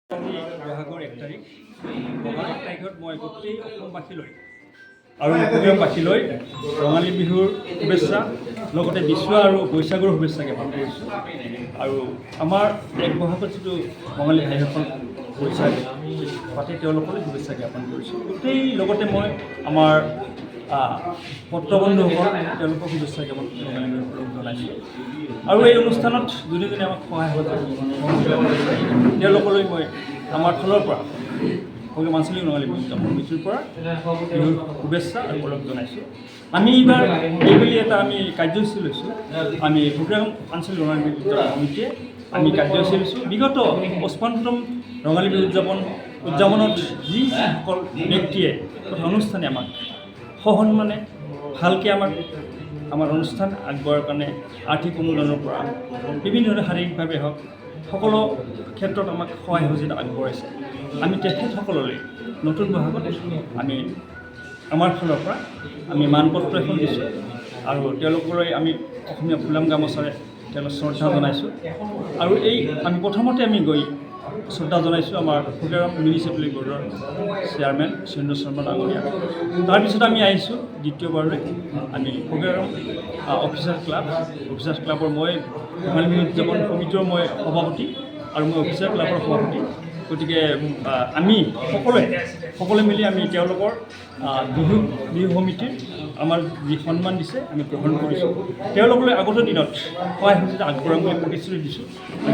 বহাগৰ 1 তাৰিখ বহাগৰ 1 তাৰিখত মই গোটেই অসমবাসীলৈ আৰু অসমবাসীলৈ ৰঙালী বিহুৰ শুভেচ্ছা লগতে বিচু আৰু বৈশাগৰ শুভেচ্ছা জ্ঞাপন কৰিছোঁ। আৰু আমাৰ এক বহাগত যিটো ৰঙালী ভাইসকল বৈশাগ পাতে তেওঁলোকলৈ শুভেচ্ছা জ্ঞাপন কৰিছোঁ। গোটেই লগতে মই আমাৰ পত্ৰবন্ধুসকল তেওঁলোকক শুভেচ্ছা জ্ঞাপন ৰঙালী বিহুক জনাইছোঁ। আৰু এই অনুষ্ঠানত যোনে যোনে আমাক সহায় তেওঁলোকলৈ মই আমাৰ ফালৰ পৰা আঞ্চলিক ৰঙালী বিহু কমিটিৰ পৰা বিহুৰ শুভেচ্ছা আৰু গৌৰৱ জনাইছোঁ। আমি এইবাৰ এইবুলি এটা আমি কাৰ্যসূচী লৈছোঁ। আমি আঞ্চলিক ৰঙালী বিহু কমিটিয়ে আমি কাৰ্যসূচী লৈছোঁ। বিগত 55তম ৰঙালী বিহু উদযাপনত যিসকল ব্যক্তিয়ে তথা অনুষ্ঠানে আমাক সসন্মানে ভালকৈ আমাৰ অনুষ্ঠান আগবঢ়াৰ কাৰণে আৰ্থিক অনুদানৰ পৰা বিভিন্ন ধৰণৰ শাৰীৰিকভাৱে হওক সকলো ক্ষেত্ৰত আমাক সহায় সহযোগিতা আগবঢ়াইছে। আমি তেখেতসকললৈ নতুন বহাগত আমি আমাৰ ফালৰ পৰা আমি মানপত্ৰ এখন দিছোঁ আৰু তেওঁলোকলৈ আমি অসমীয়া ফুলাম গামোচাৰে তেওঁলোক শ্ৰদ্ধা জনাইছোঁ। আৰু আমি প্ৰথমতে আমি গৈ শ্ৰদ্ধা জনাইছোঁ আমাৰ ফুকেৰাম মিউনিচিপালিটি বৰ্ডৰ চেয়াৰমেন সুৰেন্দ্ৰ শৰ্মা ডাঙৰীয়া। তাৰপিছত আমি আহিছোঁ দ্বিতীয়বাৰলৈ আমি ফুকেৰাম অফিচাৰ্ছ ক্লাবৰ মই ৰঙালী বিহু উদযাপন কমিটিৰ মই সভাপতি আৰু মই অফিচাৰ ক্লাবৰ সভাপতি। গতিকে আমি সকলোৱে মিলি আমি তেওঁলোকৰ বিহু সমিতিৰ আমাৰ যি সন্মান দিছে আমি গ্ৰহণ কৰিছোঁ। তেওঁলোকলৈ আগতে দিনত সহায় সহযোগিতা আগবঢ়াম বুলি প্ৰতিশ্ৰুতি দিছোঁ।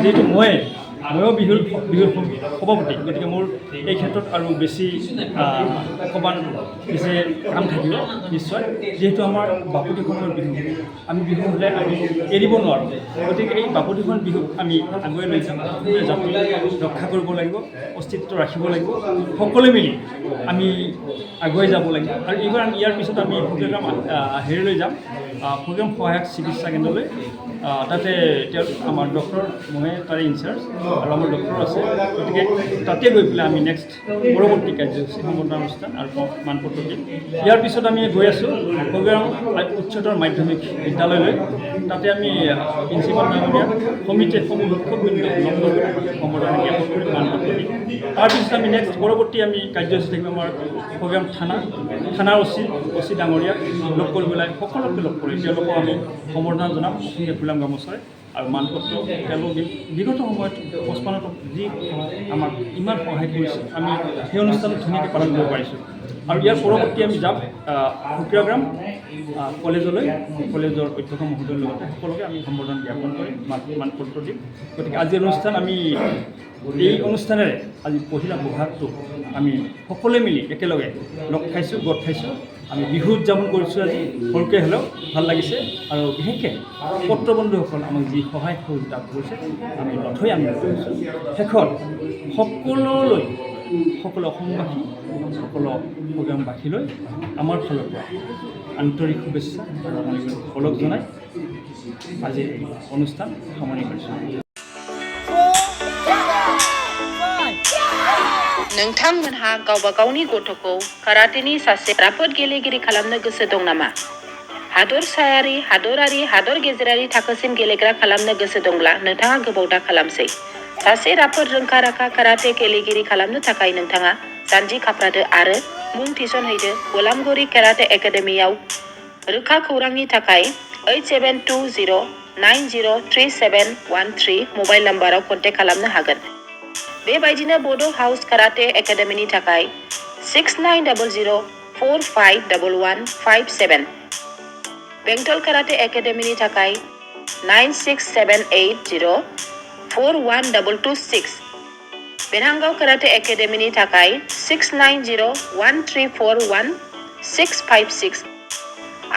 যিহেতু ময়ো বিহুৰ সভাপতি, গতিকে মোৰ এই ক্ষেত্ৰত আৰু বেছি অকণমান বেছি কাম থাকিব নিশ্চয়। যিহেতু আমাৰ বাপতিসাহোনৰ বিহু, আমি বিহু হ'লে আমি এৰিব নোৱাৰোঁ। গতিকে এই বাপতিসাহোন বিহুক আমি আগুৱাই লৈ যাম, অসমীয়া জাতি ৰক্ষা কৰিব লাগিব, অস্তিত্ব ৰাখিব লাগিব, সকলোৱে মিলি আমি আগুৱাই যাব লাগিব। আৰু এইবাৰ আমি ইয়াৰ পিছত আমি প্ৰগ্ৰাম হেৰিলৈ যাম, প্ৰগ্ৰাম সহায়ক চিকিৎসা কেন্দ্ৰলৈ। তাতে আমাৰ ডক্টৰ মই তাৰে ইনচাৰ্জ আৰু আমাৰ ডক্টৰ আছে। গতিকে তাতে গৈ পেলাই আমি নেক্সট পৰৱৰ্তী কাৰ্যসূচী সম্বৰ্ধনা অনুষ্ঠান আৰু মানপত্ৰ দিম। ইয়াৰ পিছত আমি গৈ আছোঁ প্ৰগ্ৰাম উচ্চতৰ মাধ্যমিক বিদ্যালয়লৈ। তাতে আমি প্ৰিন্সিপাল ডাঙৰীয়া সমিতিয়ে শিক্ষকবৃন্দ সম্বৰ্ধনা জ্ঞাপন কৰি মানপত্ৰ দিম। তাৰপিছত আমি নেক্সট পৰৱৰ্তী আমি কাৰ্যসূচী থাকিম আমাৰ প্ৰগ্ৰাম থানাৰ অচি ডাঙৰীয়াক লগ কৰি পেলাই সকলোকে লগ কৰি তেওঁলোকক আমি সম্বৰ্ধনা জনাম অসমীয়া ফুলাম গামোচাৰে আৰু মানপত্ৰ তেওঁলোক বিগত সময়ত 55 যি আমাক ইমান সহায় কৰিছে, আমি সেই অনুষ্ঠানত ধুনীয়াকৈ পালন কৰিব পাৰিছোঁ। আৰু ইয়াৰ পৰৱৰ্তী আমি যাম ফুকেৰাম কলেজলৈ, কলেজৰ অধ্যক্ষ মহোদয়ৰ লগতে সকলোকে আমি সম্বৰ্ধনা জ্ঞাপন কৰিম, মানপত্ৰ দিম। গতিকে আজিৰ অনুষ্ঠান আমি এই অনুষ্ঠানেৰে আজি পহিলা বহাগটো আমি সকলোৱে মিলি একেলগে লগ খাইছোঁ, গোট খাইছোঁ। আমি বিহু উদযাপন কৰিছোঁ আজি সৰুকৈ হ'লেও ভাল লাগিছে। আৰু বিশেষকৈ পত্ৰবন্ধুসকল আমাক যি সহায় সহযোগিতা কৰিছে আমি নথৈ আমি কৰিছোঁ। শেষত সকলো অসমবাসী সকলো প্ৰগ্ৰামবাসীলৈ আমাৰ ফালৰ পৰা আন্তৰিক শুভেচ্ছা আৰু ওলগ জনাই আজিৰ অনুষ্ঠান সামৰণি কৰিছোঁ। नोंथांमोनहा गावबा गावनि गथ'खौ काराटेनि सासे राफोद गेलेगिरि खालामनो गोसो दं नामा? हादरसायारि, हादरारि, हादर गेजेरारि थाखोसिम गेलेग्रा खालामनो गोसो दंब्ला नोंथाङा गोबाव दा खालामसै। सासे राफोद रोंखा-राखा काराटे गेलेगिरि खालामनो थाखाय नोंथाङा जानजि खाफ्रादो आरो मुं थिसनहैदो गलामगुरि काराटे एकाडेमियाव। रोखा खौरांनि थाखाय 8720903713 मबाइल नाम्बाराव कन्टेक्ट खालामनो हागोन। बेबायदिनो बड' हाउस काराटे एकाडेमिनि थाखाय 6900451157, बेंटल काराटे एकाडेमिनि थाखाय 9678041226, बेरहांगाव काराटे एकाडेमिनि थाखाय 6901341656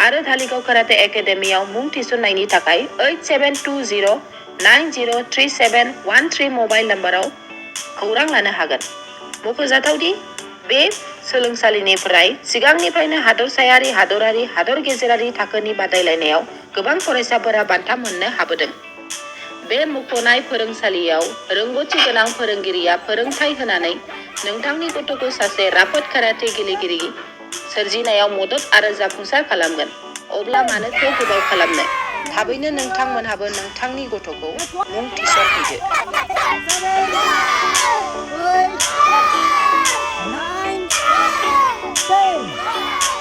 आरो धालिगाव काराटे एकाडेमियाव मुं थिसननायनि थाखाय 8720903713 मबाइल नाम्बाराव खौरां लानो हागोन। मख'जाथावदि बे सोलोंसालिनिफ्राय सिगांनिफ्रायनो हादरसायारि, हादरारि, हादर गेजेरारि थाखोनि बादायलायनायाव गोबां फरायसाफोरा बान्था मोननो हाबोदों। बे मुंख'नाय फोरोंसालियाव रोंग'थि गोनां फोरोंगिरिया फोरोंथाय होनानै नोंथांनि गथ'खौ सासे राफोद काराटे गेलेगिरि सोरजिनायाव मदद आरो जाफुंसार खालामगोन। अब्ला मानोथो गोबाव खालामनो? थाबैनो नोंथांमोनहाबो नोंथांनि गथ'खौ मुं थिसनहैदो। Namaste.